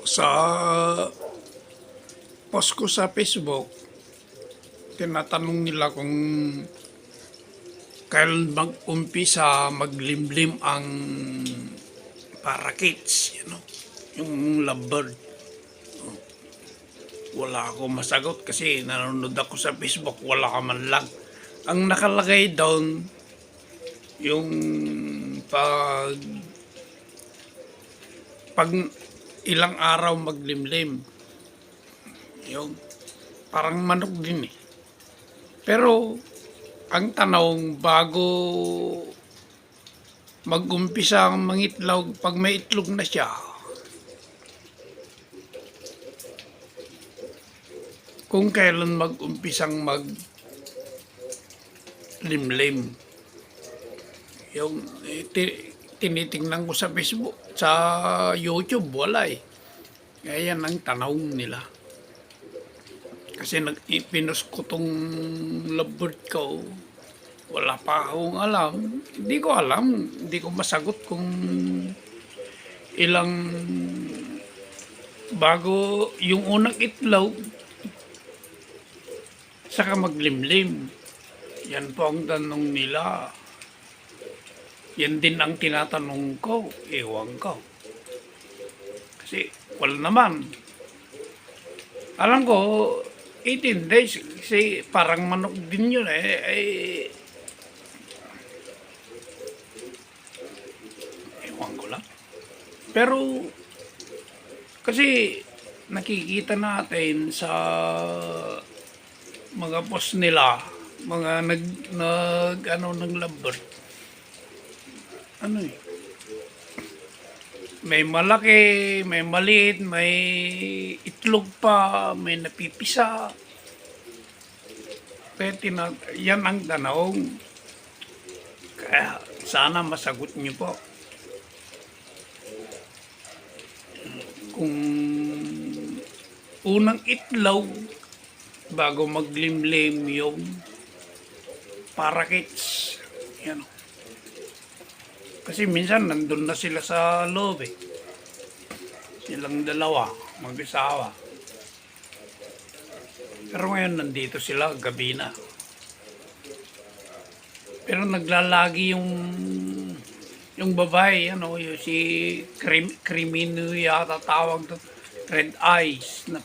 Sa post ko sa Facebook, tinatanong nila kung kailan mag-umpisa maglimlim ang parakeets, yung lovebird. Wala ako masagot kasi nanonood ako sa Facebook, wala ka man lang. Ang nakalagay doon, yung pag ilang araw maglimlim. Yung parang manok din eh. Pero ang tanong, bago mag-umpisa ang mangitlog, pag may itlog na siya, kung kailan mag-umpisang maglimlim. Yung tinitingnan ko sa Facebook, sa YouTube, wala eh. Kaya yan ang tanong nila. Kasi pinost ko tong lovebird ko, wala pa akong alam. Hindi ko alam, hindi ko masagot kung ilang bago yung unang itlog, saka maglimlim. Yan po ang tanong nila. Yan din ang tinatanong ko, ewan ko. Kasi wala naman. Alam ko, 18 days, kasi parang manok din yun ewan ko lang. Pero, kasi nakikita natin sa mga post nila, mga ng lovebird, may malaki, may maliit, may itlog pa, may napipisa. Kaya yan ang tanong. Kaya sana masagot niyo po. Kung unang itlog, bago maglimlim yung parakeets, yan. Kasi minsan nandun na sila sa loob eh. Silang dalawa, mag-asawa. Pero ngayon nandito sila, gabi na. Pero naglalagi yung babae, yung si Crimino yata tawag doon. Red eyes na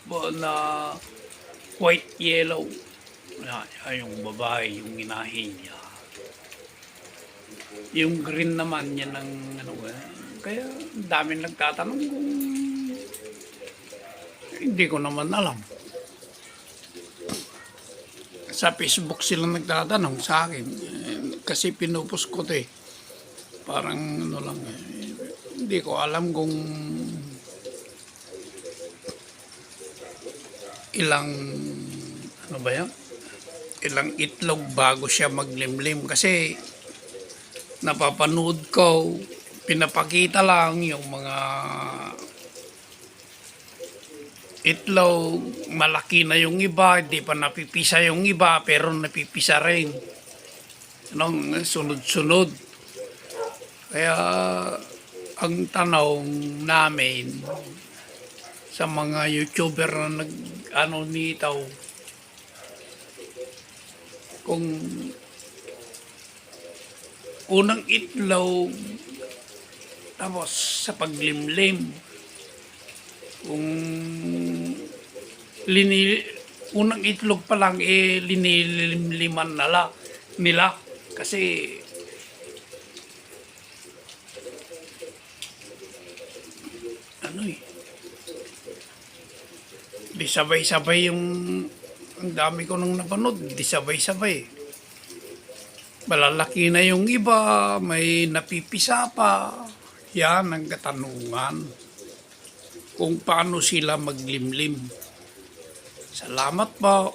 white yellow. Yung babae, yung inahin niya. Yung green naman yan ng kaya daming nagtatanong kung hindi ko naman alam. Sa Facebook sila nagtatanong sa akin kasi pinupost ko 'to eh. Parang lang hindi ko alam kung ilang ilang itlog bago siya maglimlim kasi napapanood ko, pinapakita lang yung mga itlog, malaki na yung iba, hindi pa napipisa yung iba, pero napipisa rin. Sunod-sunod. Kaya ang tanong namin sa mga YouTuber na nito, kung unang itlog, tapos sa paglimlim, kung unang itlog pa lang linilimliman nila kasi di sabay-sabay ang dami ko nang napanood, di sabay-sabay. Malalaki na yung iba, may napipisa pa. Yan ang katanungan. Kung paano sila maglimlim. Salamat po.